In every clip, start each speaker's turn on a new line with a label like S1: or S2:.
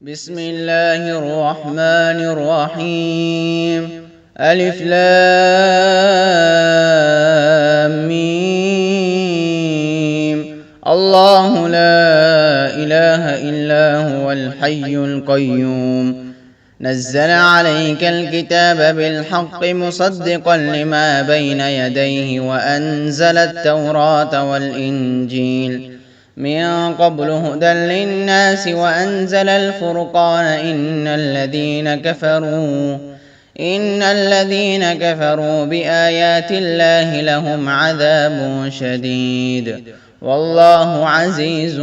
S1: بسم الله الرحمن الرحيم. ألف لام ميم. الله لا إله إلا هو الحي القيوم. نزل عليك الكتاب بالحق مصدقا لما بين يديه وأنزل التوراة والإنجيل من قبل هدى للناس وأنزل الفرقان إن الذين كفروا بآيات الله لهم عذاب شديد والله عزيز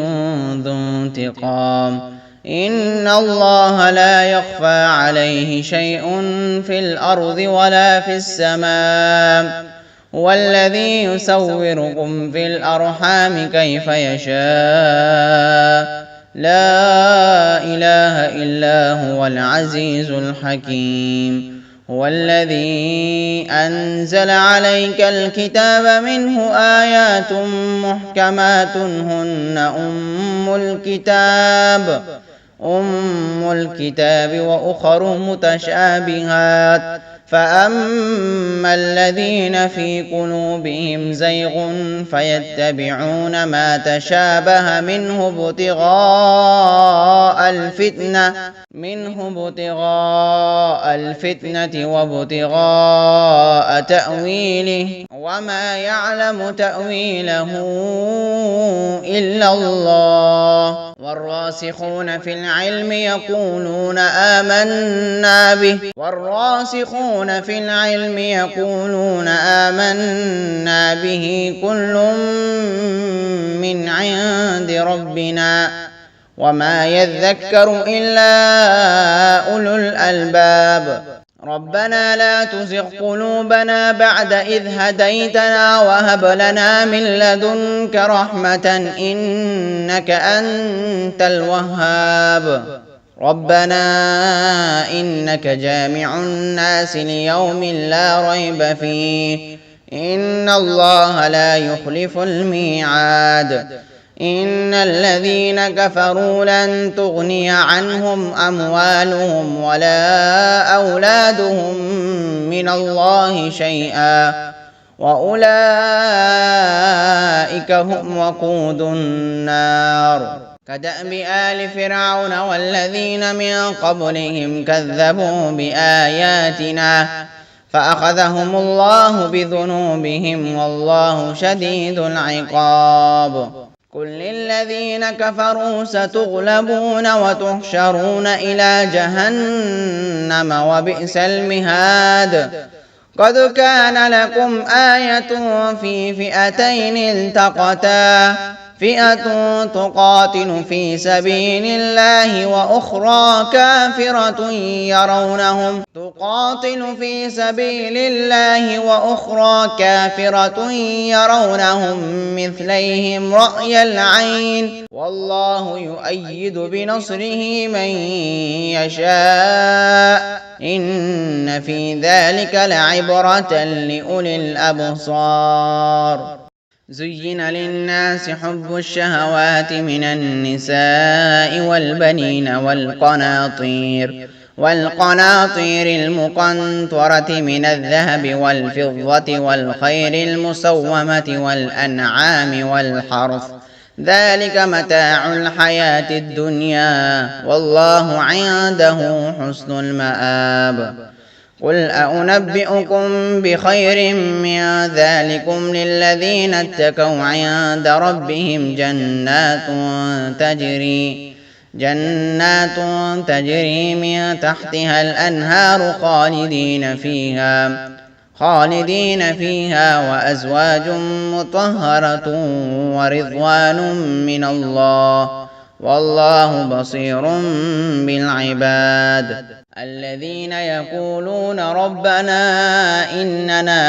S1: ذو انتقام. إن الله لا يخفى عليه شيء في الأرض ولا في السماء هو الذي يصوركم في الأرحام كيف يشاء لا إله إلا هو العزيز الحكيم. هو الذي أنزل عليك الكتاب منه آيات محكمات هن أم الكتاب وأخر متشابهات فأما الذين في قلوبهم زيغ فيتبعون ما تشابه منه ابتغاء الفتنة وابتغاء تأويله وما يعلم تأويله إلا الله. والراسخون في العلم يقولون آمنا به كل من عند ربنا وما يذكر إلا أولو الألباب. ربنا لا تزغ قلوبنا بعد إذ هديتنا وهب لنا من لدنك رحمة إنك أنت الوهاب. ربنا إنك جامع الناس ليوم لا ريب فيه إن الله لا يخلف الميعاد. إن الذين كفروا لن تغني عنهم أموالهم ولا أولادهم من الله شيئا وأولئك هم وقود النار. كدأب آل فرعون والذين من قبلهم كذبوا بآياتنا فأخذهم الله بذنوبهم والله شديد العقاب. قل للذين كفروا ستغلبون وتحشرون إلى جهنم وبئس المهاد. قد كان لكم آية في فئتين التقتا فئة تقاتل في سبيل الله وأخرى كافرة يرونهم مثليهم رأي العين والله يؤيد بنصره من يشاء إن في ذلك لعبرة لأولي الأبصار. زين للناس حب الشهوات من النساء والبنين والقناطير المقنطرة من الذهب والفضة والخيل المسومة والأنعام والحرث ذلك متاع الحياة الدنيا والله عنده حسن المآب. قل أنبئكم بخير من ذلكم للذين اتقوا عند ربهم جنات تجري من تحتها الأنهار خالدين فيها وأزواج مطهرة ورضوان من الله والله بصير بالعباد. الذين يقولون ربنا إننا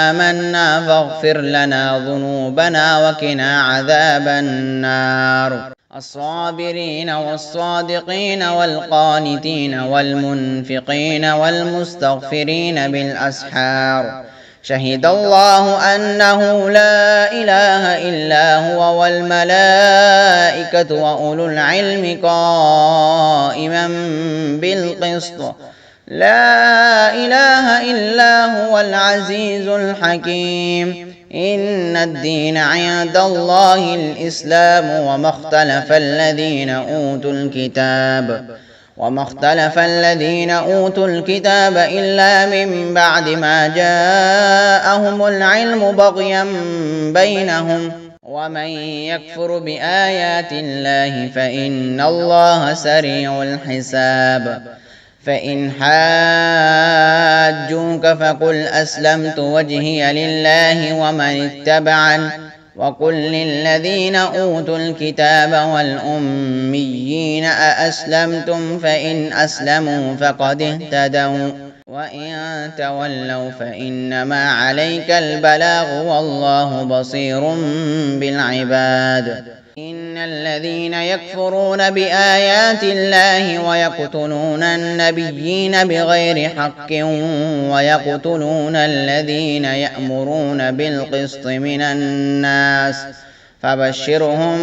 S1: آمنا فاغفر لنا ذنوبنا وقنا عذاب النار. الصابرين والصادقين والقانتين والمنفقين والمستغفرين بالأسحار شهد الله أنه لا إله إلا هو والملائكة وأولو العلم قائما قائما بالقسط لا إله إلا هو العزيز الحكيم إن الدين عند الله الإسلام وما اختلف الذين أوتوا الكتاب إلا من بعد ما جاءهم العلم بغيا بينهم ومن يكفر بآيات الله فإن الله سريع الحساب فإن حاجوك فقل أسلمت وجهي لله ومن اتبعن وقل للذين أوتوا الكتاب والأميين أأسلمتم فإن أسلموا فقد اهتدوا وإن تولوا فإنما عليك البلاغ والله بصير بالعباد إن الذين يكفرون بآيات الله ويقتلون النبيين بغير حق ويقتلون الذين يأمرون بالقسط من الناس فبشرهم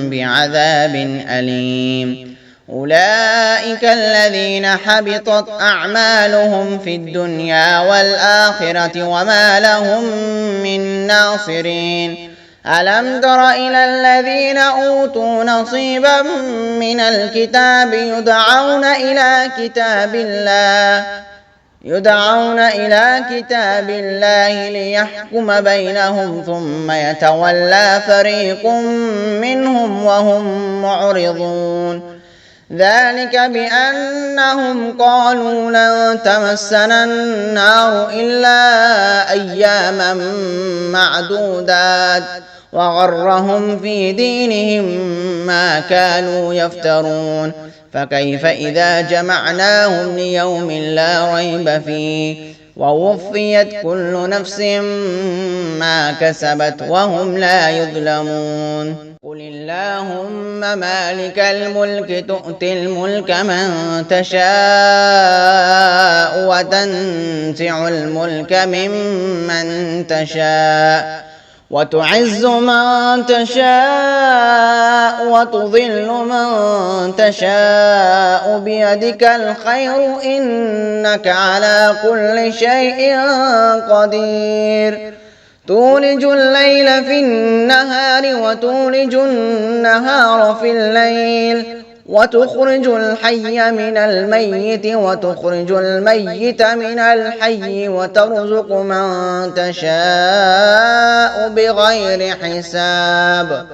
S1: بعذاب أليم أولئك الذين حبطت أعمالهم في الدنيا والآخرة وما لهم من ناصرين ألم تر إلى الذين أوتوا نصيبا من الكتاب يدعون إلى كتاب الله ليحكم بينهم ثم يتولى فريق منهم وهم معرضون ذلك بأنهم قالوا لن تمسنا النار إلا أياما معدودات وغرهم في دينهم ما كانوا يفترون فكيف إذا جمعناهم ليوم لا ريب فيه ووفيت كل نفس ما كسبت وهم لا يظلمون قل اللهم مالك الملك تؤتي الملك من تشاء وتنزع الملك ممن تشاء وتعز من تشاء وتضل من تشاء بيدك الخير إنك على كل شيء قدير تولج الليل في النهار وتولج النهار في الليل وتخرج الحي من الميت وتخرج الميت من الحي وترزق من تشاء بغير حساب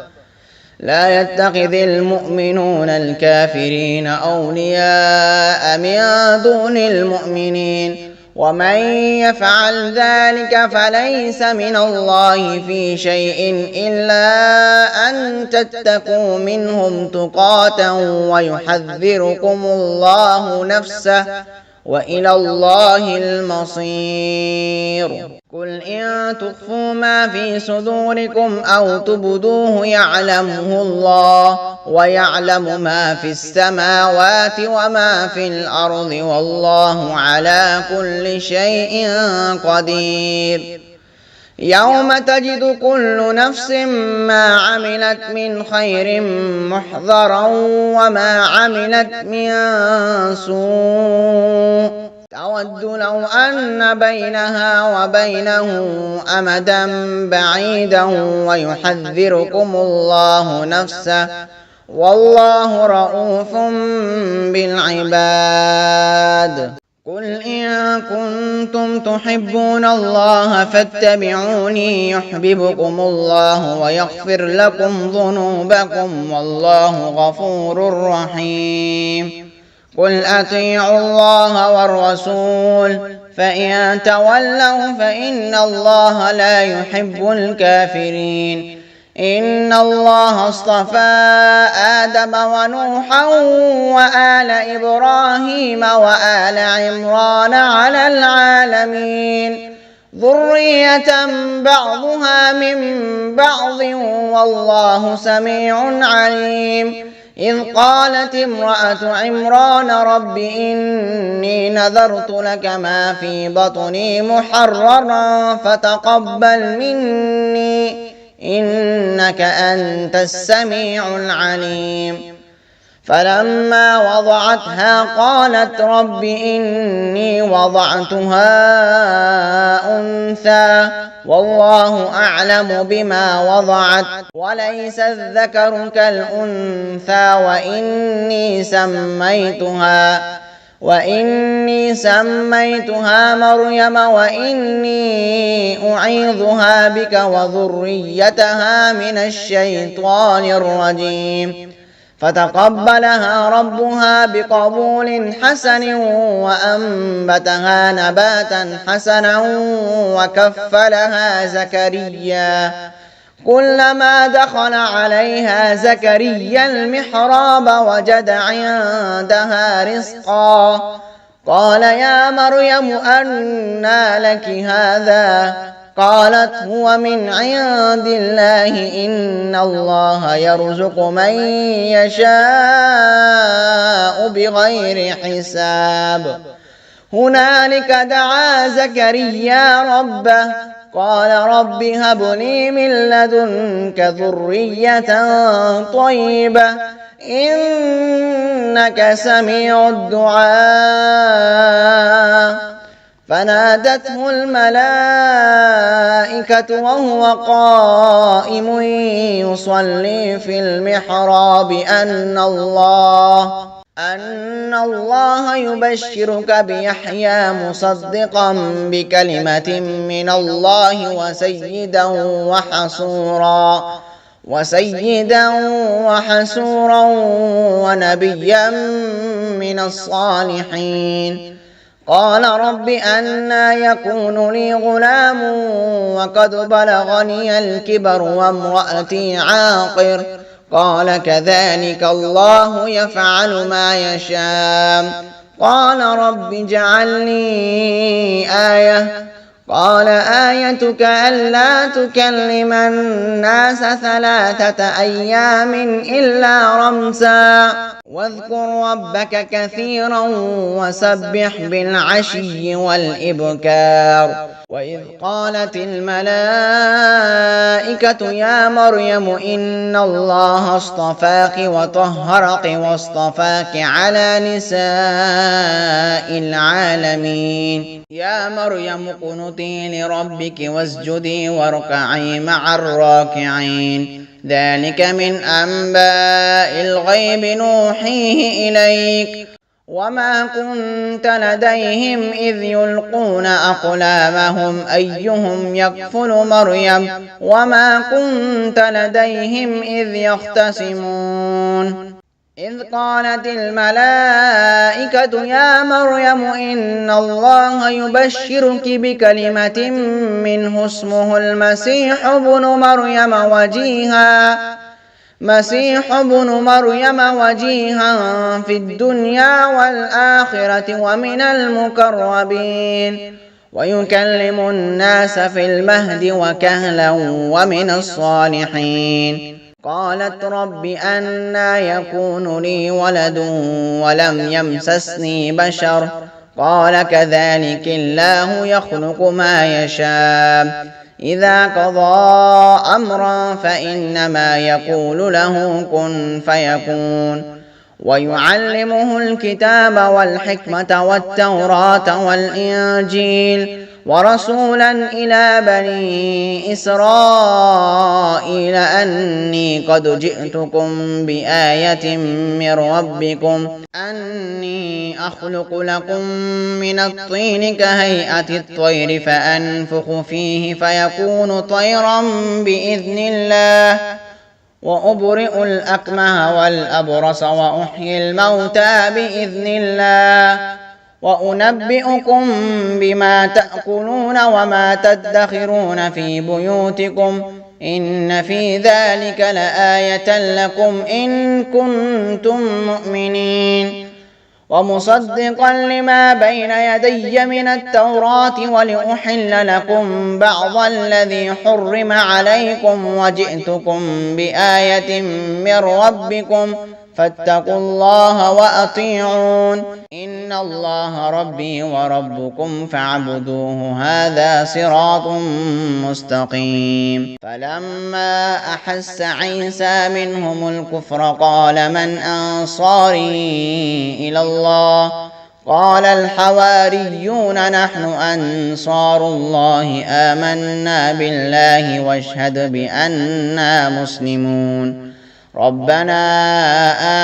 S1: لا يتخذ المؤمنون الكافرين أولياء من دون المؤمنين ومن يفعل ذلك فليس من الله في شيء إلا أن تتقوا منهم تقاة ويحذركم الله نفسه وإلى الله المصير قل إن تخفوا ما في صدوركم أو تبدوه يعلمه الله ويعلم ما في السماوات وما في الأرض والله على كل شيء قدير يوم تجد كل نفس ما عملت من خير محضرا وما عملت من سوء تود لو أن بينها وبينه أمدا بعيدا ويحذركم الله نفسه والله رؤوف بالعباد قل إن كنتم تحبون الله فاتبعوني يحببكم الله ويغفر لكم ذنوبكم والله غفور رحيم قل أطيعوا الله والرسول فإن تولوا فإن الله لا يحب الكافرين إن الله اصطفى آدم ونوحا وآل إبراهيم وآل عمران على العالمين ذرية بعضها من بعض والله سميع عليم إذ قالت امرأة عمران رب إني نذرت لك ما في بطني محررا فتقبل مني إنك أنت السميع العليم فلما وضعتها قالت رب إني وضعتها أنثى والله أعلم بما وضعت وليس الذكر كالأنثى وإني سميتها مريم وإني أعيذها بك وذريتها من الشيطان الرجيم فتقبلها ربها بقبول حسن وأنبتها نباتا حسنا وكفلها زكريا كلما دخل عليها زكريا المحراب وجد عندها رزقا قال يا مريم أنى لك هذا قالت هو من عند الله إن الله يرزق من يشاء بغير حساب هنالك دعا زكريا ربه قال رب هب لي من لدنك ذرية طيبة إنك سميع الدعاء فنادته الملائكة وهو قائم يصلي في المحراب أن الله يبشرك بيحيى مصدقا بكلمة من الله وسيدا وحسورا ونبيا من الصالحين قال رب أنى يكون لي غلام وقد بلغني الكبر وامرأتي عاقر قال كذلك الله يفعل ما يشاء قال رب اجعل لي آية قال آيتك ألا تكلم الناس 3 أيام إلا رمزا واذكر ربك كثيرا وسبح بالعشي والإبكار وإذ قالت الملائكة يا مريم إن الله اصطفاك وطهرك واصطفاك على نساء العالمين يا مريم اقنتي لربك واسجدي واركعي مع الراكعين ذلك من أنباء الغيب نوحيه إليك وما كنت لديهم إذ يلقون أقلامهم أيهم يكفل مريم وما كنت لديهم إذ يختصمون إذ قالت الملائكة يا مريم إن الله يبشرك بكلمة منه اسمه المسيح ابن مريم وجيها في الدنيا والآخرة ومن المقربين ويكلم الناس في المهد وكهلا ومن الصالحين قالت رب أنى يكون لي ولد ولم يمسسني بشر قال كذلك الله يخلق ما يشاء إذا قضى أمرا فإنما يقول له كن فيكون ويعلمه الكتاب والحكمة والتوراة والإنجيل ورسولا إلى بني إسرائيل أني قد جئتكم بآية من ربكم أني أخلق لكم من الطين كهيئة الطير فأنفخ فيه فيكون طيرا بإذن الله وأبرئ الأكمه والأبرص وأحيي الموتى بإذن الله وأنبئكم بما تأكلون وما تدخرون في بيوتكم إن في ذلك لآية لكم إن كنتم مؤمنين ومصدقا لما بين يدي من التوراة ولأحل لكم بعض الذي حرم عليكم وجئتكم بآية من ربكم فاتقوا الله وأطيعون إن الله ربي وربكم فاعبدوه هذا صراط مستقيم. فلما أحس عيسى منهم الكفر قال من أنصاري إلى الله قال الحواريون نحن أنصار الله آمنا بالله واشهد بأننا مسلمون. ربنا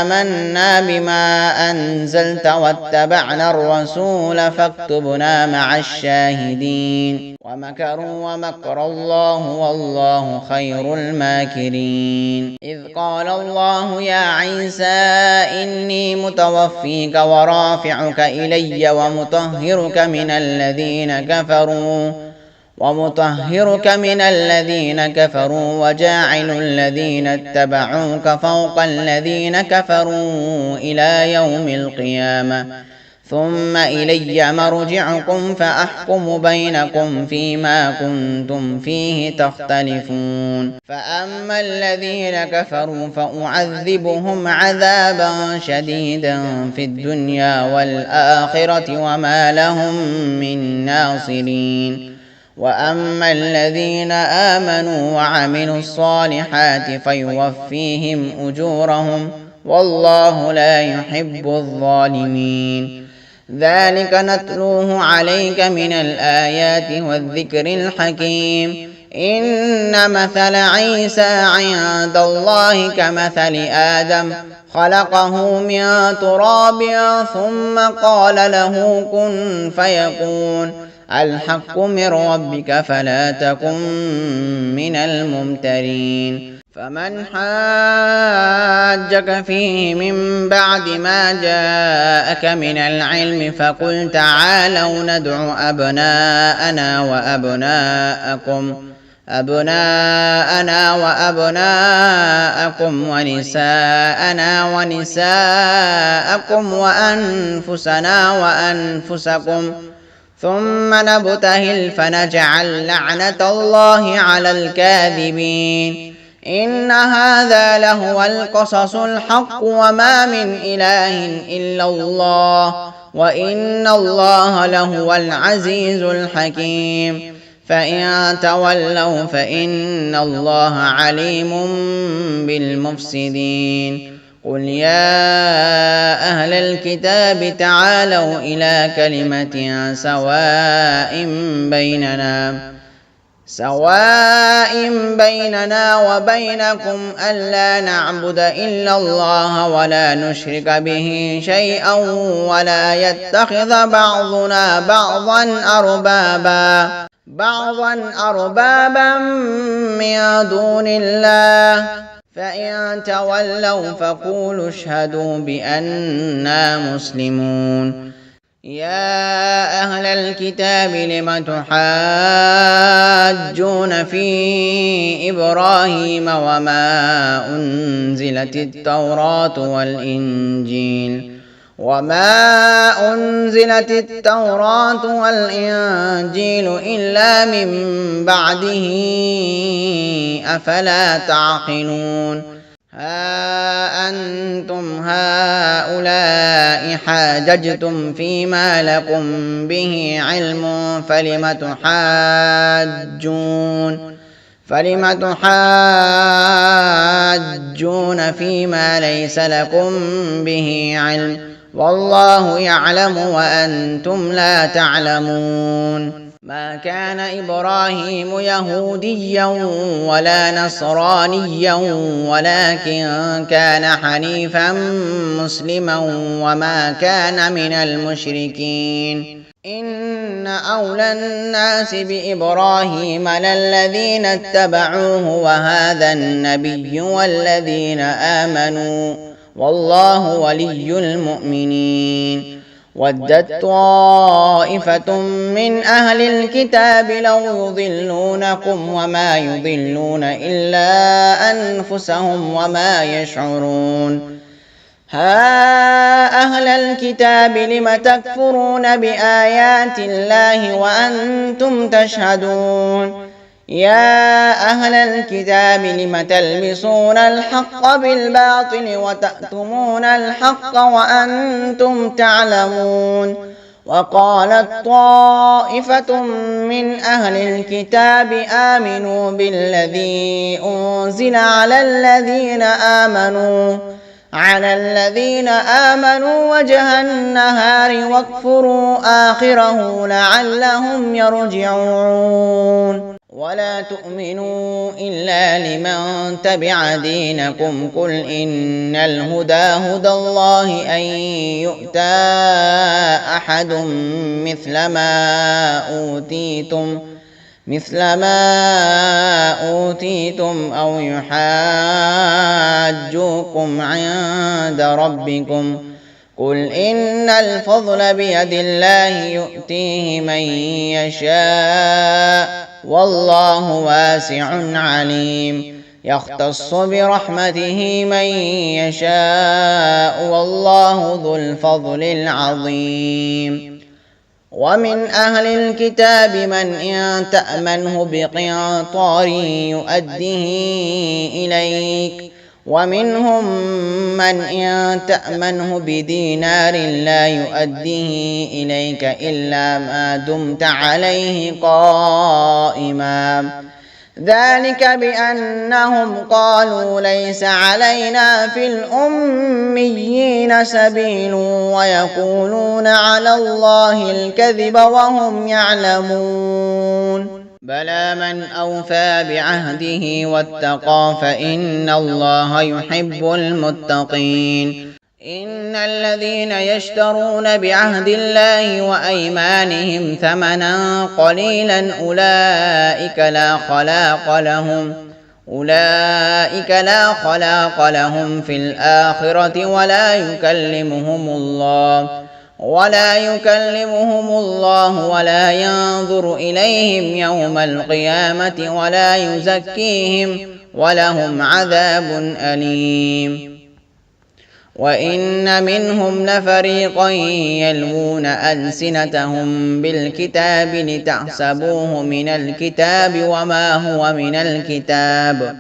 S1: آمنا بما أنزلت واتبعنا الرسول فاكتبنا مع الشاهدين. ومكروا ومكر الله والله خير الماكرين. إذ قال الله يا عيسى إني متوفيك ورافعك إلي ومطهرك من الذين كفروا وجاعل الذين اتبعوك فوق الذين كفروا إلى يوم القيامة ثم إلي مرجعكم فأحكم بينكم فيما كنتم فيه تختلفون. فأما الذين كفروا فأعذبهم عذابا شديدا في الدنيا والآخرة وما لهم من ناصرين. وأما الذين آمنوا وعملوا الصالحات فيوفيهم أجورهم والله لا يحب الظالمين. ذلك نتلوه عليك من الآيات والذكر الحكيم. إن مثل عيسى عند الله كمثل آدم خلقه من تراب ثم قال له كن فيكون. الحق من ربك فلا تكن من الممترين. فمن حاجك فيه من بعد ما جاءك من العلم فقل تعالوا ندع أبناءنا وأبناءكم ونساءنا ونساءكم وأنفسنا وأنفسكم ثم نبتهل فنجعل لعنة الله على الكاذبين. إن هذا لهو القصص الحق وما من إله إلا الله وإن الله لهو العزيز الحكيم. فإن تولوا فإن الله عليم بالمفسدين. قل يا أهل الكتاب تعالوا إلى كلمة سواء بيننا وبينكم ألا نعبد إلا الله ولا نشرك به شيئا ولا يتخذ بعضنا بعضا أربابا من دون الله. فإن تولوا فقولوا اشهدوا بأننا مسلمون. يا أهل الكتاب لم تحاجون في إبراهيم وما أنزلت التوراة والإنجيل إلا من بعده أفلا تعقلون. ها أنتم هؤلاء حاججتم فيما لكم به علم فلم تحاجون فيما ليس لكم به علم والله يعلم وأنتم لا تعلمون. ما كان إبراهيم يهوديا ولا نصرانيا ولكن كان حنيفا مسلما وما كان من المشركين. إن أولى الناس بإبراهيم للذين اتبعوه وهذا النبي والذين آمنوا والله ولي المؤمنين. ودت طائفة من أهل الكتاب لو يضلونكم وما يضلون إلا أنفسهم وما يشعرون. ها أهل الكتاب لم تكفرون بآيات الله وأنتم تشهدون. يا أهل الكتاب لم تلبسون الحق بالباطل وتأتمون الحق وأنتم تعلمون وقالت طائفة من أهل الكتاب آمنوا بالذي أنزل على الذين آمنوا وجه النهار واكفروا آخره لعلهم يرجعون ولا تؤمنوا إلا لمن تبع دينكم قل إن الهدى هدى الله أن يؤتى أحد مثل ما أوتيتم أو يحاجوكم عند ربكم قل إن الفضل بيد الله يؤتيه من يشاء والله واسع عليم يختص برحمته من يشاء والله ذو الفضل العظيم ومن أهل الكتاب من إن تأمنه بقنطار يؤديه إليك ومنهم من إن تأمنه بدينار لا يؤديه إليك إلا ما دمت عليه قائما ذلك بأنهم قالوا ليس علينا في الأميين سبيل ويقولون على الله الكذب وهم يعلمون بلى من أوفى بعهده واتقى فإن الله يحب المتقين إن الذين يشترون بعهد الله وأيمانهم ثمنا قليلا أولئك لا خلاق لهم في الآخرة ولا يكلمهم الله ولا ينظر إليهم يوم القيامة ولا يزكيهم ولهم عذاب أليم وإن منهم لفريقا يلوون ألسنتهم بالكتاب لتحسبوه من الكتاب وما هو من الكتاب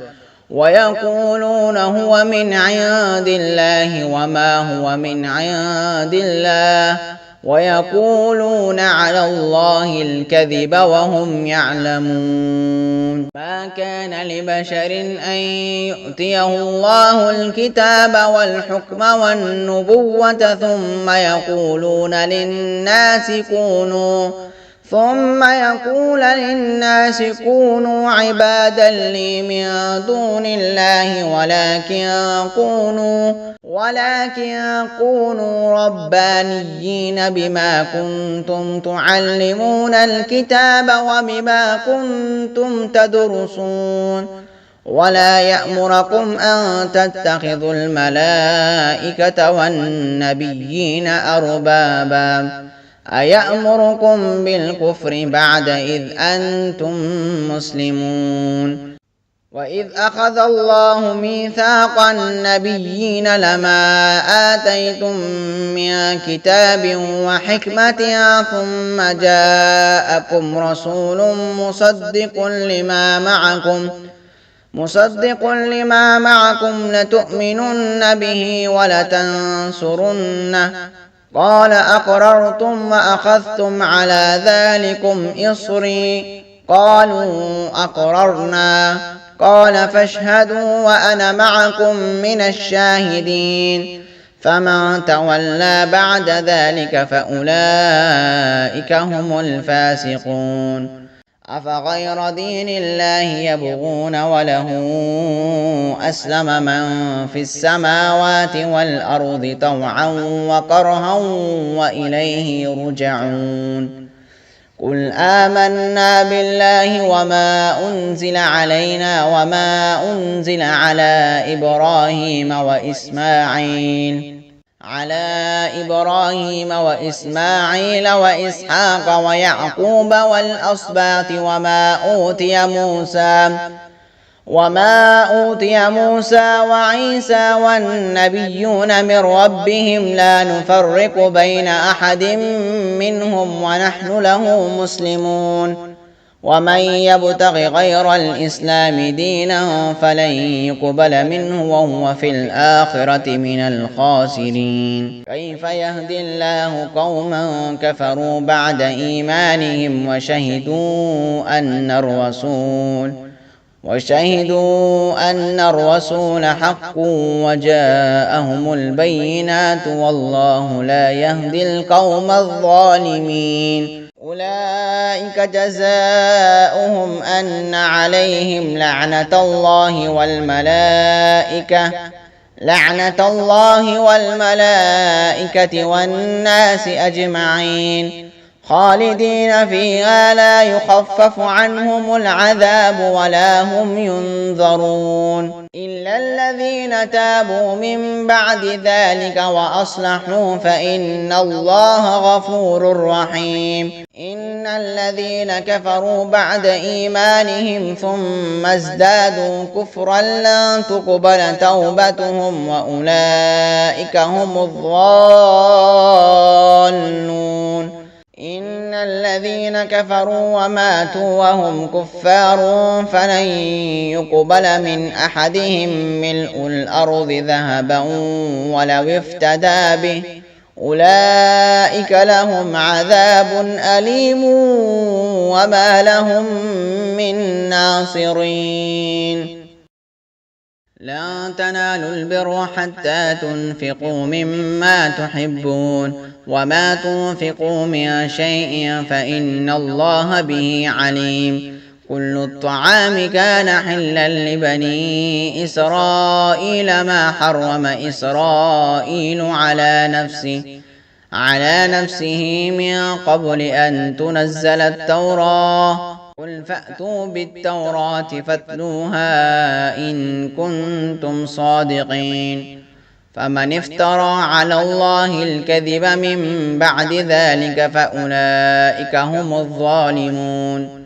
S1: ويقولون هو من عند الله وما هو من عند الله ويقولون على الله الكذب وهم يعلمون ما كان لبشر أن يؤتيه الله الكتاب والحكم والنبوة ثم يقول للناس كونوا عبادا لي من دون الله ولكن كونوا ربانيين بما كنتم تعلمون الكتاب وبما كنتم تدرسون ولا يأمركم أن تتخذوا الملائكة والنبيين أربابا أيأمركم بالكفر بعد إذ أنتم مسلمون وإذ أخذ الله ميثاق النبيين لما آتيتم من كتاب وحكمة ثم جاءكم رسول مصدق لما معكم لتؤمنن به ولتنصرنه قال أقررتم وأخذتم على ذلكم إصري قالوا أقررنا قال فاشهدوا وأنا معكم من الشاهدين فمن تولى بعد ذلك فأولئك هم الفاسقون أفغير دين الله يبغون وله أسلم من في السماوات والأرض طوعا وكرها وإليه يرجعون قل آمنا بالله وما أنزل علينا وما أنزل على إبراهيم وإسماعيل وإسحاق ويعقوب والأسباط وما أوتي موسى وعيسى والنبيون من ربهم لا نفرق بين أحد منهم ونحن له مسلمون ومن يبتغ غير الإسلام دينا فلن يقبل منه وهو في الآخرة من الخاسرين. كيف يهدي الله قوما كفروا بعد إيمانهم وشهدوا أن الرسول حق وجاءهم البينات والله لا يهدي القوم الظالمين. أولئك جزاؤهم أن عليهم لعنة الله والملائكة والناس أجمعين خالدين فيها لا يخفف عنهم العذاب ولا هم ينظرون إلا الذين تابوا من بعد ذلك وأصلحوا فإن الله غفور رحيم. إن الذين كفروا بعد إيمانهم ثم ازدادوا كفرا لن تقبل توبتهم وأولئك هم الضالون. إن الذين كفروا وماتوا وهم كفار فلن يقبل من أحدهم ملء الأرض ذهبا ولو افتدى به أولئك لهم عذاب أليم وما لهم من ناصرين. لن تنالوا البر حتى تنفقوا مما تحبون وما تنفقوا من شيء فإن الله به عليم. كل الطعام كان حلا لبني إسرائيل ما حرم إسرائيل على نفسه من قبل أن تنزل التوراة. قل فأتوا بالتوراة فاتلوها إن كنتم صادقين. فمن افترى على الله الكذب من بعد ذلك فأولئك هم الظالمون.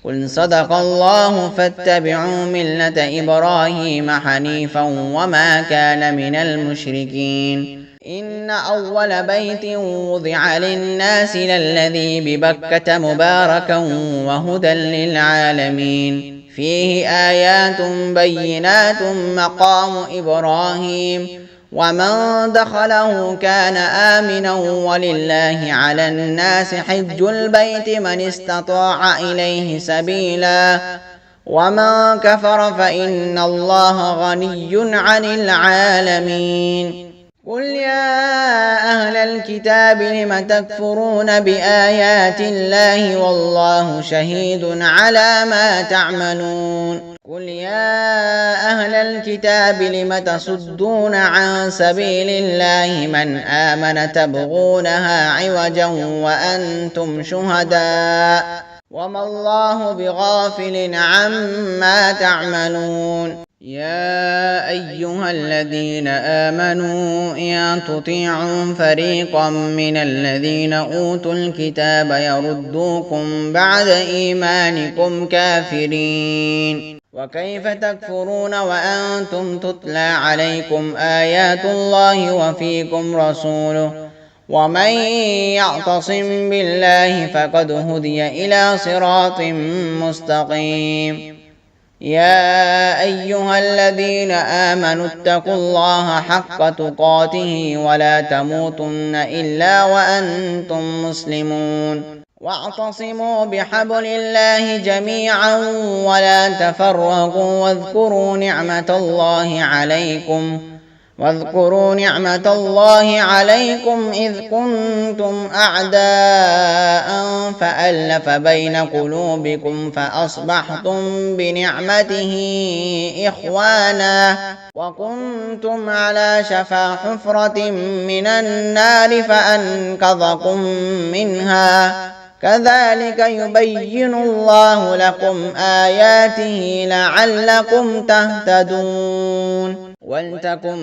S1: قل صدق الله فاتبعوا ملة إبراهيم حنيفا وما كان من المشركين. إن أول بيت وضع للناس للذي ببكة مباركا وهدى للعالمين فيه آيات بينات مقام إبراهيم ومن دخله كان آمنا ولله على الناس حج البيت من استطاع إليه سبيلا ومن كفر فإن الله غني عن العالمين. قل يا أهل الكتاب لم تكفرون بآيات الله والله شهيد على ما تعملون. قل يا أهل الكتاب لم تصدون عن سبيل الله من آمن تبغونها عوجا وأنتم شهداء وما الله بغافل عما تعملون. يا أيها الذين آمنوا إن تطيعوا فريقا من الذين أوتوا الكتاب يردوكم بعد إيمانكم كافرين. وكيف تكفرون وأنتم تتلى عليكم آيات الله وفيكم رسوله ومن يعتصم بالله فقد هدي إلى صراط مستقيم. يا أيها الذين آمنوا اتقوا الله حق تقاته ولا تموتن إلا وأنتم مسلمون واعتصموا بحبل الله جميعا ولا تفرقوا واذكروا نعمة الله عليكم إذ كنتم أعداء فألف بين قلوبكم فأصبحتم بنعمته إخوانا وكنتم على شفا حفرة من النار فأنقذكم منها كذلك يبين الله لكم آياته لعلكم تهتدون. ولتكن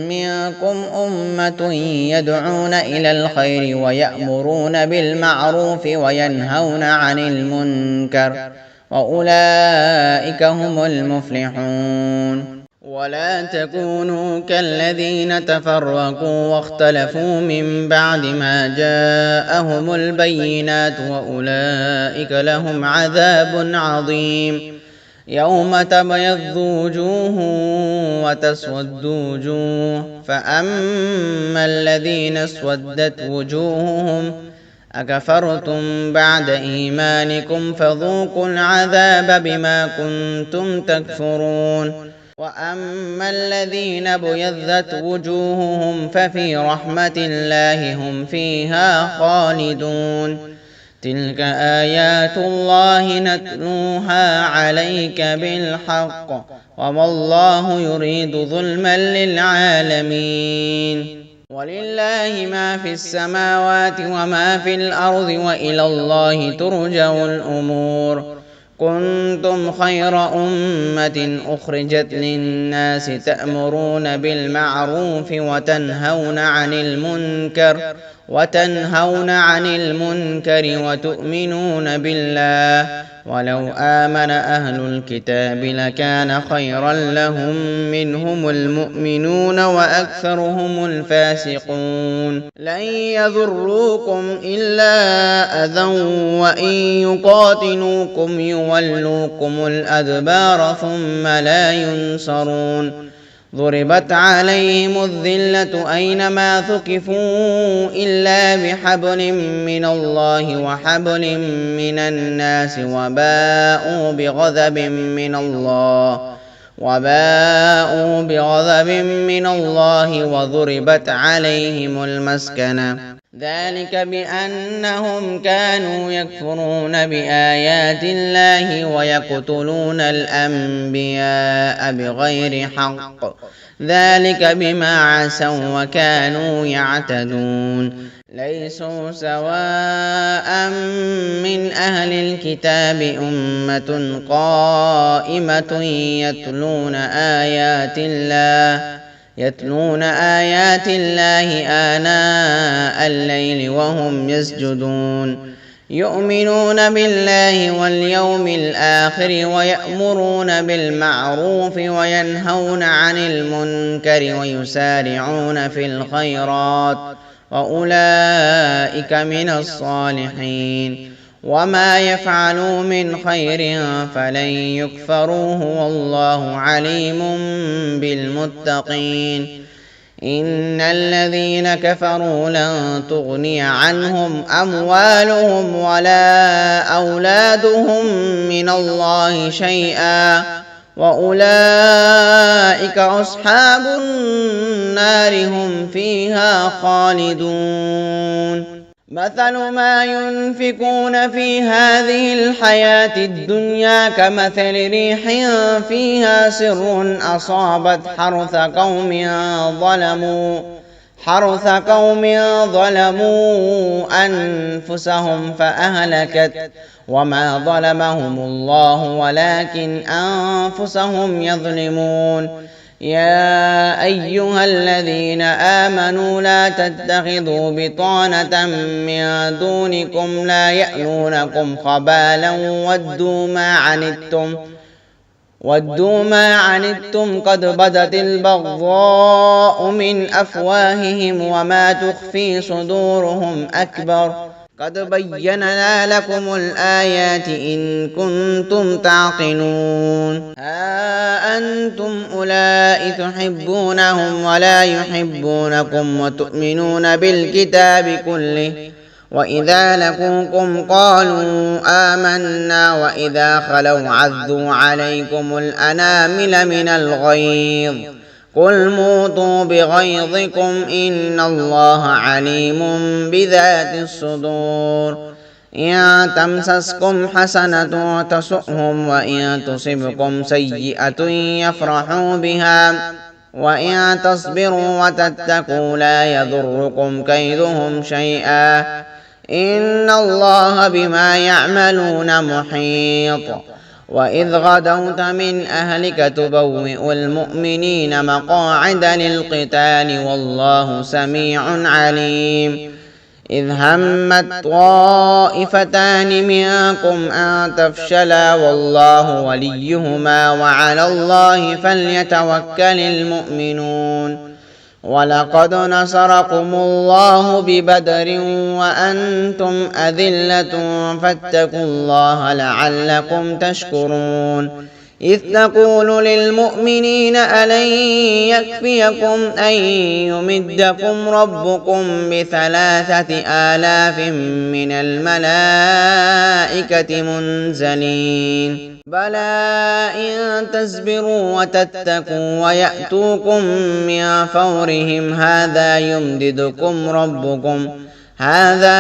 S1: منكم أمة يدعون إلى الخير ويأمرون بالمعروف وينهون عن المنكر وأولئك هم المفلحون. ولا تكونوا كالذين تفرقوا واختلفوا من بعد ما جاءهم البينات وأولئك لهم عذاب عظيم. يوم تبيض وجوه وتسود وجوه، فأما الذين اسودت وجوههم أكفرتم بعد إيمانكم فذوقوا العذاب بما كنتم تكفرون. وأما الذين بيضت وجوههم ففي رحمة الله هم فيها خالدون. تلك آيات الله نتلوها عليك بالحق، وما الله يريد ظلما للعالمين. ولله ما في السماوات وما في الأرض وإلى الله ترجع الأمور. كنتم خير أمة أخرجت للناس تأمرون بالمعروف وتنهون عن المنكر وتؤمنون بالله. ولو آمن أهل الكتاب لكان خيرا لهم منهم المؤمنون وأكثرهم الفاسقون. لن يضروكم إلا أذى وإن يقاتلوكم يولوكم الأدبار ثم لا ينصرون. ضربت عليهم الذلة أينما ثقفوا إلا بحبل من الله وحبل من الناس وباءوا بغضب من الله وضربت عليهم المسكنة. ذلك بأنهم كانوا يكفرون بآيات الله ويقتلون الأنبياء بغير حق. ذلك بما عصوا وكانوا يعتدون. ليسوا سواء من أهل الكتاب أمة قائمة يتلون آيات الله آناء الليل وهم يسجدون. يؤمنون بالله واليوم الآخر ويأمرون بالمعروف وينهون عن المنكر ويسارعون في الخيرات وأولئك من الصالحين. وما يفعلوا من خير فلن يكفروه والله عليم بالمتقين. إن الذين كفروا لن تغني عنهم أموالهم ولا أولادهم من الله شيئا وأولئك أصحاب النار هم فيها خالدون. مثل ما ينفقون في هذه الحياة الدنيا كمثل ريح فيها سر أصابت حرث قوم ظلموا أنفسهم فأهلكت. وما ظلمهم الله ولكن أنفسهم يظلمون. يا أيها الذين آمنوا لا تتخذوا بطانة من دونكم لا يألونكم خبالا ودوا ما عنتم قد بدت البغضاء من أفواههم وما تخفي صدورهم أكبر. قد بينا لكم الآيات إن كنتم تعقلون. ها أنتم أولئك تحبونهم ولا يحبونكم وتؤمنون بالكتاب كله وإذا لقوكم قالوا آمنا وإذا خلوا عضوا عليكم الأنامل من الغيظ. قل موتوا بغيظكم إن الله عليم بذات الصدور. إن تمسسكم حسنة تسؤهم وإن تصبكم سيئة يفرحوا بها وإن تصبروا وتتقوا لا يضركم كيدهم شيئا إن الله بما يعملون محيط. وإذ غدوت من أهلك تبوئ المؤمنين مقاعد للقتال والله سميع عليم. إذ همت طائفتان منكم أن تفشلا والله وليهما وعلى الله فليتوكل المؤمنون. ولقد نصركم الله ببدر وأنتم أذلة فاتقوا الله لعلكم تشكرون. إذ تقول للمؤمنين ألن يكفيكم أن يمدكم ربكم ب3,000 من الملائكة منزلين بلى إن تصبروا وتتقوا ويأتوكم من فورهم هذا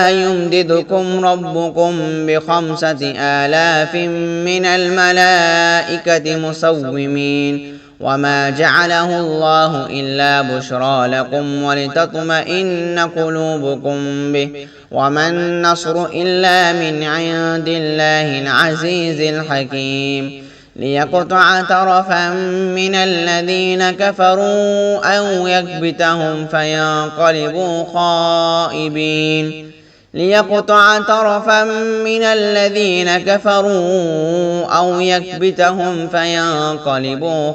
S1: يمددكم ربكم ب5,000 من الملائكة مسومين. وما جعله الله إلا بشرى لكم ولتطمئن قلوبكم به وما النصر إلا من عند الله العزيز الحكيم. ليقطع طرفا من الذين كفروا أو يكبتهم فينقلبوا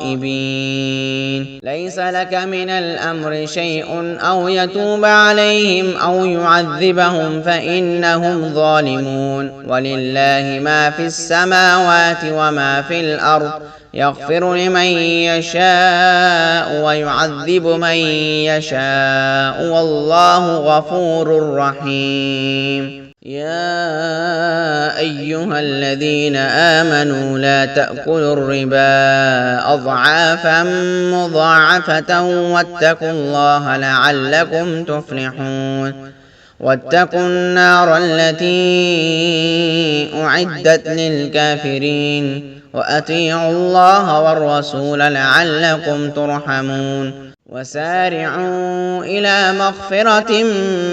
S1: خائبين. ليس لك من الأمر شيء أو يتوب عليهم أو يعذبهم فإنهم ظالمون. ولله ما في السماوات وما في الأرض يغفر لمن يشاء ويعذب من يشاء والله غفور رحيم. يا أيها الذين آمنوا لا تأكلوا الربا أضعافا مضاعفة واتقوا الله لعلكم تفلحون. واتقوا النار التي أعدت للكافرين وأطيعوا الله والرسول لعلكم ترحمون. وسارعوا إلى مغفرة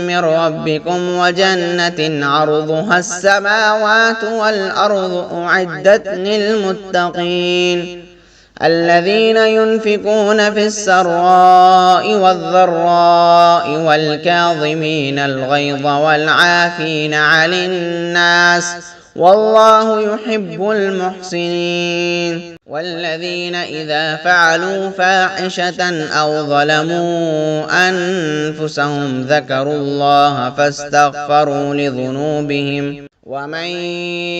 S1: من ربكم وجنة عرضها السماوات والأرض أعدت للمتقين الذين ينفقون في السراء والضراء والكاظمين الغيظ والعافين عن الناس والله يحب المحسنين. والذين إذا فعلوا فاحشة أو ظلموا أنفسهم ذكروا الله فاستغفروا لذنوبهم ومن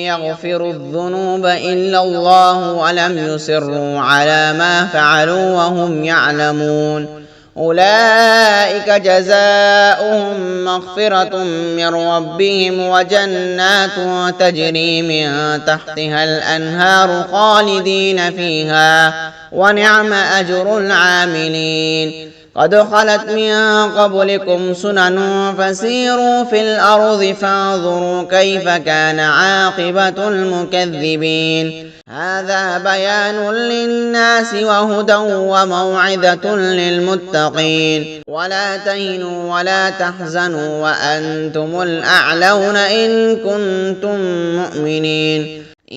S1: يغفر الذنوب إلا الله ولم يصروا على ما فعلوا وهم يعلمون أولئك جزاؤهم مغفرة من ربهم وجنات تجري من تحتها الأنهار خالدين فيها ونعم أجر العاملين. قد خلت من قبلكم سنن فسيروا في الأرض فانظروا كيف كان عاقبة المكذبين. هذا بيان للناس وهدى وموعظة للمتقين. ولا تهنوا ولا تحزنوا وأنتم الأعلون إن كنتم مؤمنين. إن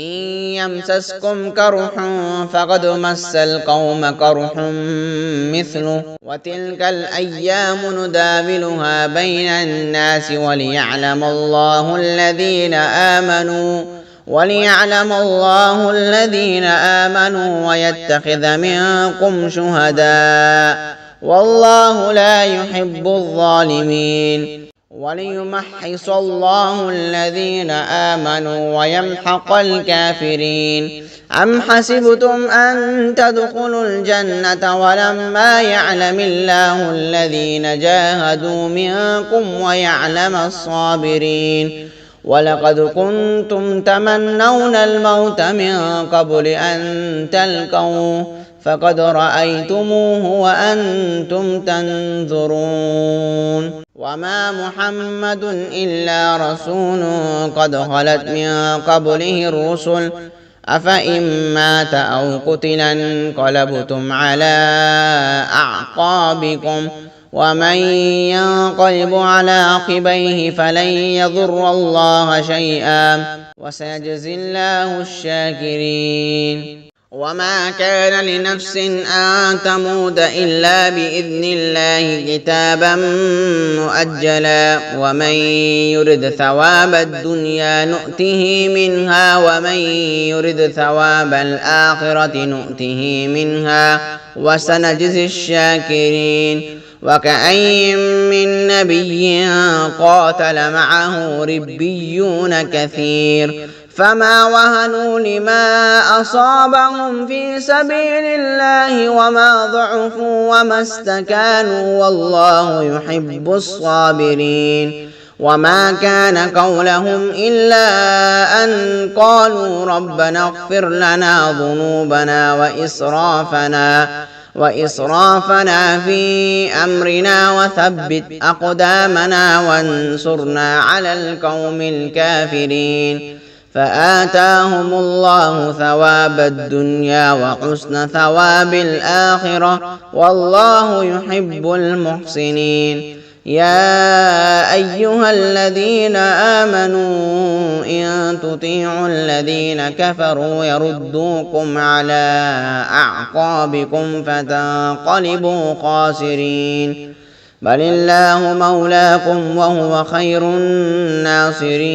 S1: يمسسكم كرح فقد مس القوم كرح مثله وتلك الأيام نداولها بين الناس وليعلم الله الذين آمنوا ويتخذ منكم شهداء والله لا يحب الظالمين. وليمحص الله الذين آمنوا ويمحق الكافرين. أم حسبتم أن تدخلوا الجنة ولما يعلم الله الذين جاهدوا منكم ويعلم الصابرين. ولقد كنتم تمنون الموت من قبل أن تلقوه فقد رأيتموه وأنتم تنظرون. وما محمد إلا رسول قد خلت من قبله الرسل أفإن مات أو قتلا انقلبتم على أعقابكم ومن ينقلب على عقبيه فلن يضر الله شيئا وسيجزي الله الشاكرين. وما كان لنفس أن تموت إلا بإذن الله كتابا مؤجلا ومن يرد ثواب الدنيا نؤته منها ومن يرد ثواب الآخرة نؤته منها وسنجزي الشاكرين وكأين من نبي قاتل معه ربيون كثير فما وهنوا لما أصابهم في سبيل الله وما ضعفوا وما استكانوا والله يحب الصابرين وما كان قولهم إلا أن قالوا ربنا اغفر لنا ذنوبنا وإسرافنا في أمرنا وثبت أقدامنا وانصرنا على القوم الكافرين فآتاهم الله ثواب الدنيا وحسن ثواب الآخرة والله يحب المحسنين يا أيها الذين آمنوا إن تطيعوا الذين كفروا يردوكم على أعقابكم فتنقلبوا خاسرين بل الله مولاكم وهو خير الناصرين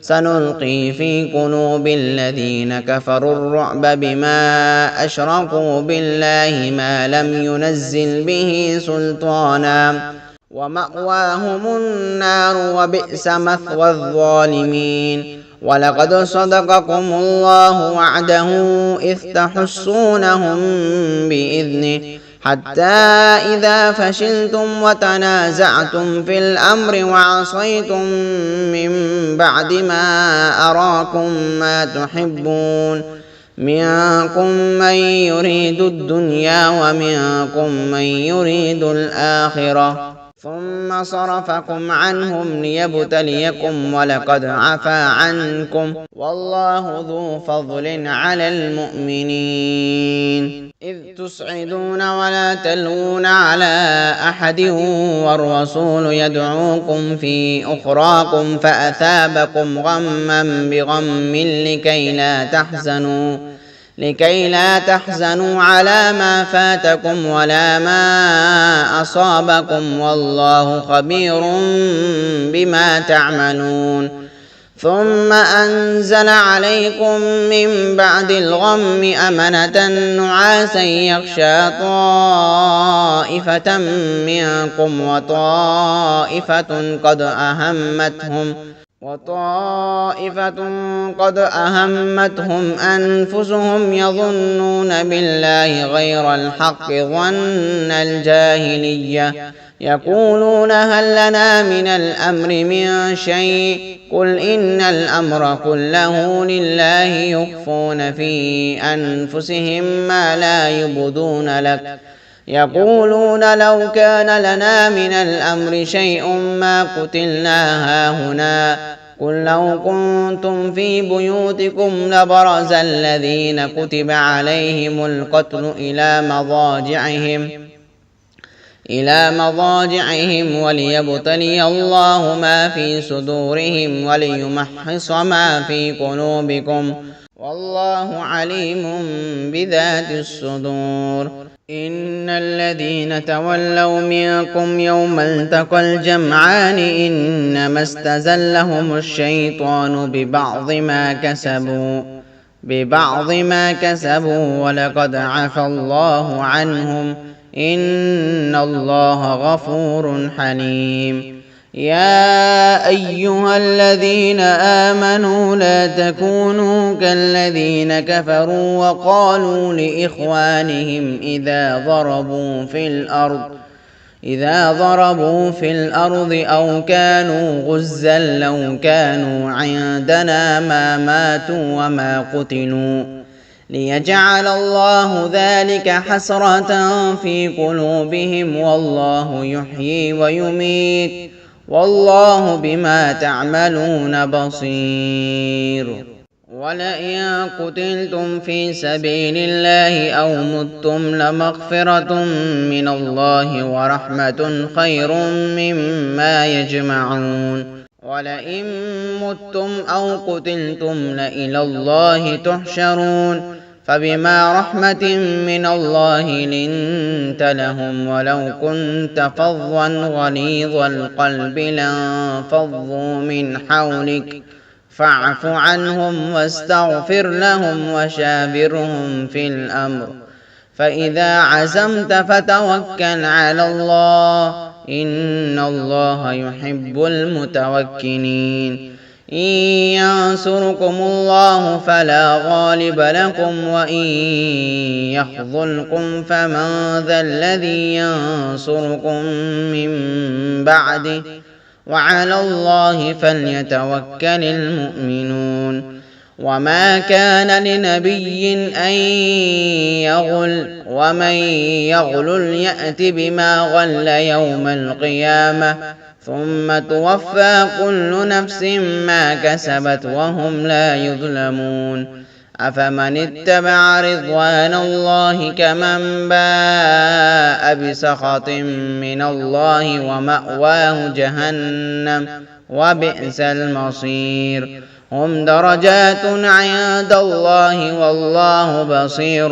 S1: سنلقي في قلوب الذين كفروا الرعب بما أشركوا بالله ما لم ينزل به سلطانا ومأواهم النار وبئس مثوى الظالمين ولقد صدقكم الله وعده إذ تحسونهم بإذنه حتى إذا فشلتم وتنازعتم في الأمر وعصيتم من بعد ما أراكم ما تحبون منكم من يريد الدنيا ومنكم من يريد الآخرة ثم صرفكم عنهم ليبتليكم ولقد عفا عنكم والله ذو فضل على المؤمنين إذ تصعدون ولا تلوون على أحد والرسول يدعوكم في أخراكم فأثابكم غما بغم لكي لا تحزنوا على ما فاتكم ولا ما أصابكم والله خبير بما تعملون ثم أنزل عليكم من بعد الغم أمنة نعاسا يغشى طائفة منكم وطائفة قد أهمتهم أنفسهم يظنون بالله غير الحق ظن الجاهلية يقولون هل لنا من الأمر من شيء قل إن الأمر كله لله يخفون في أنفسهم ما لا يبدون لك يقولون لو كان لنا من الأمر شيء ما قتلنا هاهنا قل لو كنتم في بيوتكم لبرز الذين كتب عليهم القتل إلى مضاجعهم وليبتلي الله ما في صدورهم وليمحص ما في قلوبكم والله عليم بذات الصدور إن الذين تولوا منكم يوم التقى الجمعان إنما استزلهم الشيطان ببعض ما كسبوا ولقد عفى الله عنهم إن الله غفور حليم يا أيها الذين آمنوا لا تكونوا كالذين كفروا وقالوا لإخوانهم إذا ضربوا في الأرض أو كانوا غزا لو كانوا عندنا ما ماتوا وما قتلوا ليجعل الله ذلك حسرة في قلوبهم والله يحيي ويميت والله بما تعملون بصير ولئن قتلتم في سبيل الله أو متم لمغفرة من الله ورحمة خير مما يجمعون ولئن متم أو قتلتم لإلى الله تحشرون فبما رحمة من الله لنت لهم ولو كنت فظا غليظ القلب لانفضوا من حولك فاعف عنهم واستغفر لهم وشاورهم في الأمر فإذا عزمت فتوكل على الله إن الله يحب المتوكلين إن ينصركم الله فلا غالب لكم وإن يخذلكم فمن ذا الذي ينصركم من بعده وعلى الله فليتوكل المؤمنون وما كان لنبي أن يغل ومن يغل يأت بما غل يوم القيامة ثم توفى كل نفس ما كسبت وهم لا يظلمون أفمن اتبع رضوان الله كمن باء بسخط من الله ومأواه جهنم وبئس المصير هم درجات عند الله والله بصير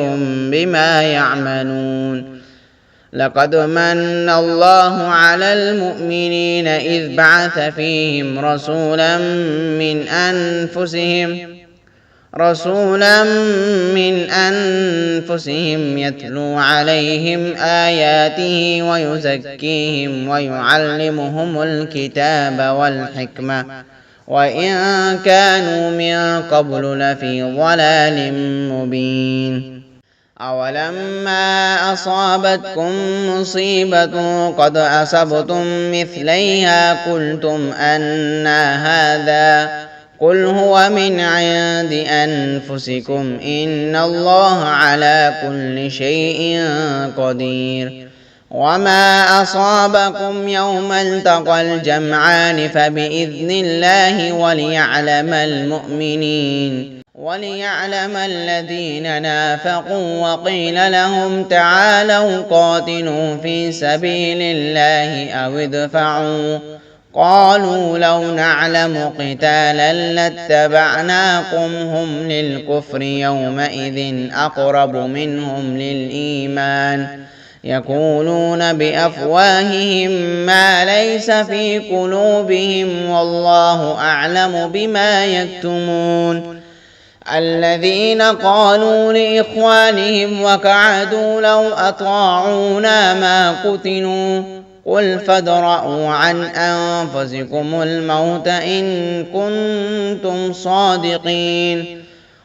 S1: بما يعملون لقد من الله على المؤمنين إذ بعث فيهم رسولا من أنفسهم يتلو عليهم آياته ويزكيهم ويعلمهم الكتاب والحكمة وإن كانوا من قبل لفي ضلال مبين أولما أصابتكم مصيبة قد أصبتم مثليها قلتم أنى هذا قل هو من عند أنفسكم إن الله على كل شيء قدير وما أصابكم يوم التقى الجمعان فبإذن الله وليعلم الذين نافقوا وقيل لهم تعالوا قاتلوا في سبيل الله أو ادفعوا قالوا لو نعلم قتالا لاتبعناكم هم للكفر يومئذ أقرب منهم للإيمان يقولون بأفواههم ما ليس في قلوبهم والله أعلم بما يكتمون الذين قالوا لإخوانهم وقعدوا لو أطاعونا ما قتلوا قل فادرءوا عن أنفسكم الموت إن كنتم صادقين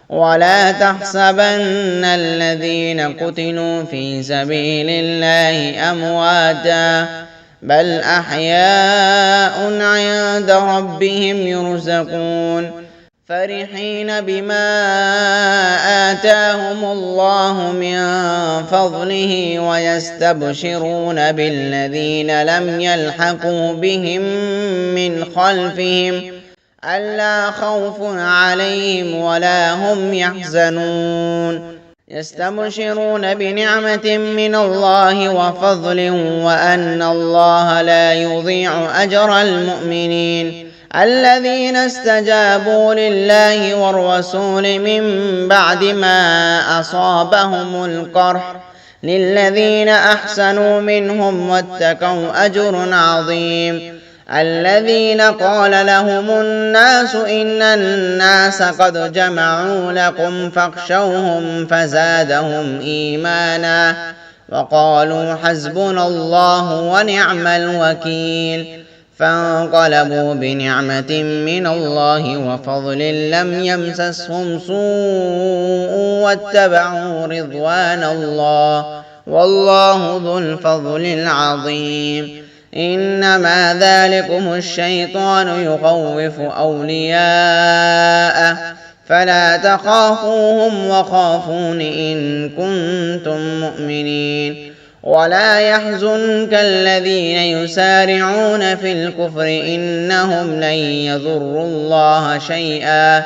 S1: ولا تحسبن الذين قتلوا في سبيل الله أمواتا بل أحياء عند ربهم يرزقون فرحين بما آتاهم الله من فضله ويستبشرون بالذين لم يلحقوا بهم من خلفهم ألا خوف عليهم ولا هم يحزنون يستبشرون بنعمة من الله وفضل وأن الله لا يضيع أجر المؤمنين الذين استجابوا لله والرسول من بعد ما أصابهم القرح للذين أحسنوا منهم واتقوا أجر عظيم الذين قال لهم الناس إن الناس قد جمعوا لكم فاخشوهم فزادهم إيمانا وقالوا حسبنا الله ونعم الوكيل فانقلبوا بنعمة من الله وفضل لم يمسسهم سوء واتبعوا رضوان الله والله ذو الفضل العظيم إنما ذلكم الشيطان يخوف أولياءه فلا تخافوهم وخافون إن كنتم مؤمنين ولا يحزنك الذين يسارعون في الكفر إنهم لن يضروا الله شيئا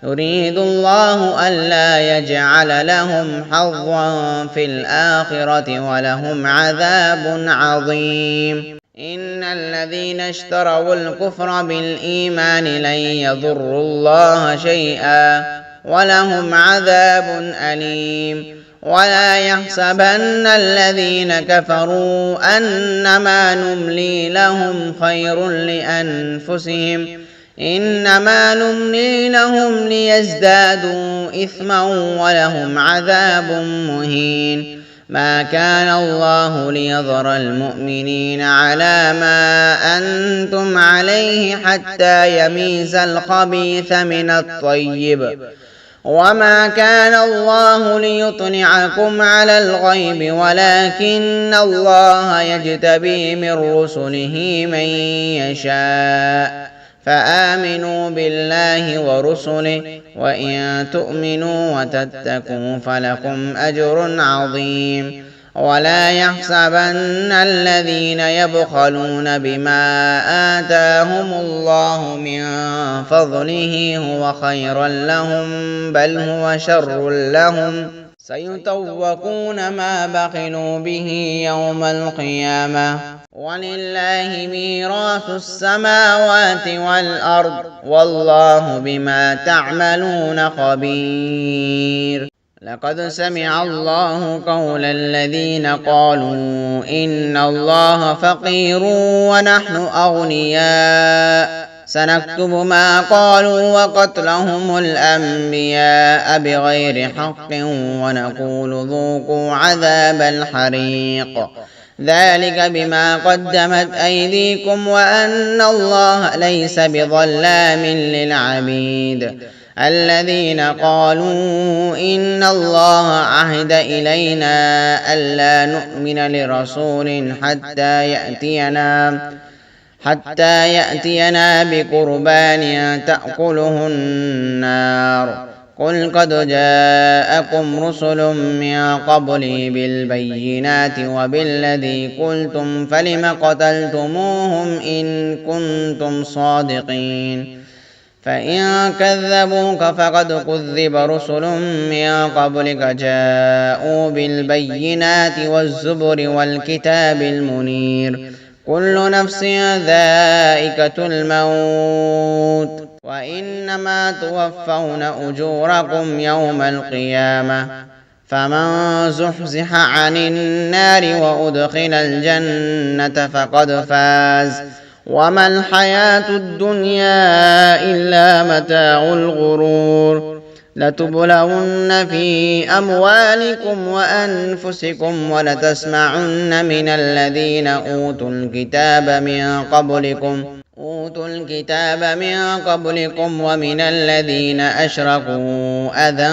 S1: يريد الله ألا يجعل لهم حظا في الآخرة ولهم عذاب عظيم إن الذين اشتروا الكفر بالإيمان لن يضروا الله شيئا ولهم عذاب أليم. ولا يحسبن الذين كفروا أنما نملي لهم خير لأنفسهم إنما نملي لهم ليزدادوا إثما ولهم عذاب مهين. ما كان الله ليذر المؤمنين على ما أنتم عليه حتى يميز الخبيث من الطيب وما كان الله ليطلعكم على الغيب ولكن الله يجتبي من رسله من يشاء فآمنوا بالله ورسله وإن تؤمنوا وتتقوا فلكم أجر عظيم. ولا يحسبن الذين يبخلون بما آتاهم الله من فضله هو خيرا لهم بل هو شر لهم سيطوقون ما بخلوا به يوم القيامة ولله ميراث السماوات والأرض والله بما تعملون خبير. لقد سمع الله قول الذين قالوا إن الله فقير ونحن أغنياء سنكتب ما قالوا وقتلهم الأنبياء بغير حق ونقول ذوقوا عذاب الحريق ذلك بما قدمت أيديكم وأن الله ليس بظلام للعبيد. الذين قالوا إن الله عهد إلينا ألا نؤمن لرسول حتى يأتينا بقربان تأكله النار قل قد جاءكم رسل من قبلي بالبينات وبالذي قلتم فلم قتلتموهم إن كنتم صادقين. فإن كذبوك فقد كذب رسل من قبلك جاءوا بالبينات والزبر والكتاب المنير كل نفس ذائقة الموت وإنما توفون أجوركم يوم القيامة فمن زحزح عن النار وأدخل الجنة فقد فاز وما الحياة الدنيا إلا متاع الغرور. لتبلون في أموالكم وأنفسكم ولتسمعن من الذين أوتوا الكتاب من قبلكم ومن الذين أشركوا أذى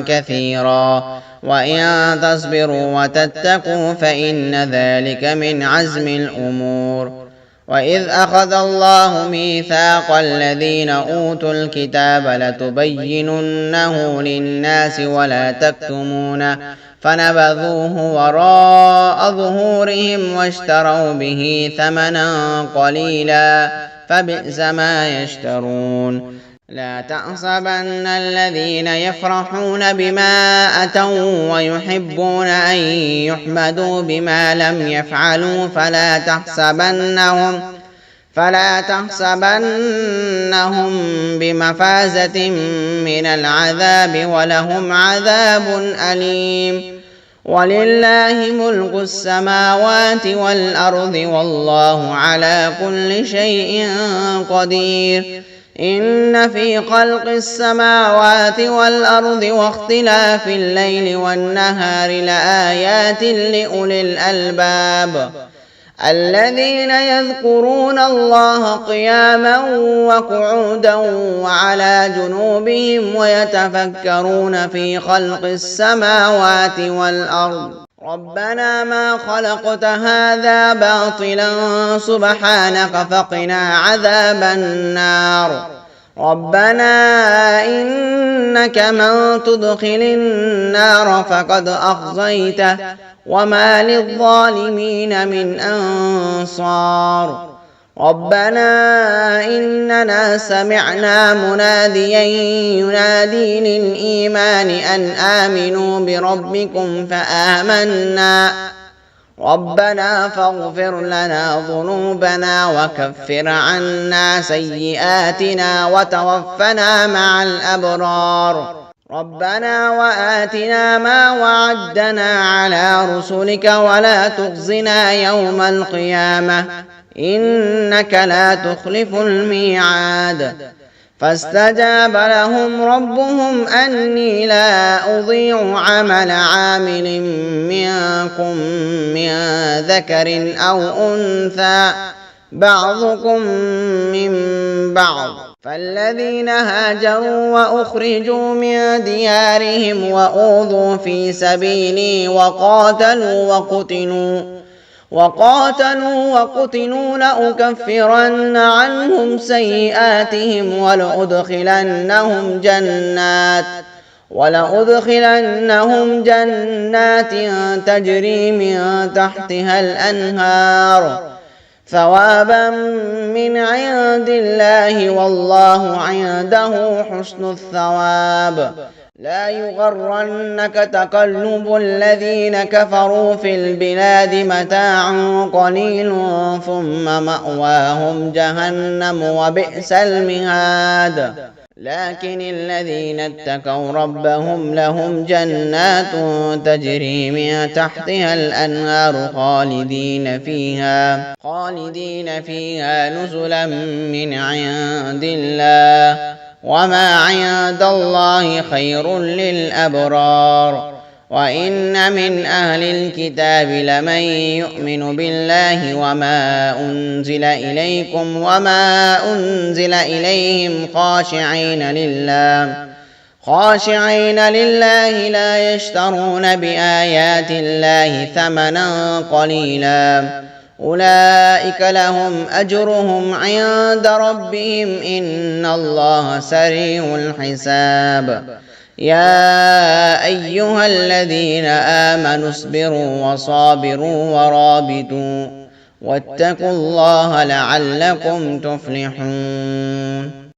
S1: كثيرا وإن تصبروا وتتقوا فإن ذلك من عزم الأمور. وإذ أخذ الله ميثاق الذين أوتوا الكتاب لتبيننه للناس ولا تكتمونه فنبذوه وراء ظهورهم واشتروا به ثمنا قليلا فبئس ما يشترون. لا تحسبن الذين يفرحون بما أتوا ويحبون أن يحمدوا بما لم يفعلوا فلا تحسبنهم بمفازة من العذاب ولهم عذاب أليم. ولله ملك السماوات والأرض والله على كل شيء قدير. إن في خلق السماوات والأرض واختلاف الليل والنهار لآيات لأولي الألباب الذين يذكرون الله قياما وقعودا وعلى جنوبهم ويتفكرون في خلق السماوات والأرض ربنا ما خلقت هذا باطلا سبحانك فقنا عذاب النار. ربنا إنك من تدخل النار فقد أخزيته وما للظالمين من أنصار. ربنا إننا سمعنا مناديا ينادي للإيمان أن آمنوا بربكم فآمنا ربنا فاغفر لنا ذنوبنا وكفر عنا سيئاتنا وتوفنا مع الأبرار. ربنا وآتنا ما وعدتنا على رسلك ولا تخزنا يوم القيامة إنك لا تخلف الميعاد فاستجاب لهم ربهم أني لا أضيع عمل عامل منكم من ذكر أو أنثى بعضكم من بعض فالذين هاجروا وأخرجوا من ديارهم وأوذوا في سبيلي وقاتلوا وقتلوا لأكفرن عنهم سيئاتهم ولأدخلنهم جنات تجري من تحتها الأنهار ثوابا من عند الله والله عنده حسن الثواب لا يغرنك تقلب الذين كفروا في البلاد متاع قليل ثم مأواهم جهنم وبئس المهاد لكن الذين اتقوا ربهم لهم جنات تجري من تحتها الأنهار خالدين فيها نزلا من عند الله وما عند الله خير للأبرار وإن من أهل الكتاب لمن يؤمن بالله وما أنزل إليكم وما أنزل إليهم خاشعين لله لا يشترون بآيات الله ثمنا قليلا أولئك لهم أجرهم عند ربهم إن الله سريع الحساب يا أيها الذين آمنوا اصبروا وصابروا ورابطوا واتقوا الله لعلكم تفلحون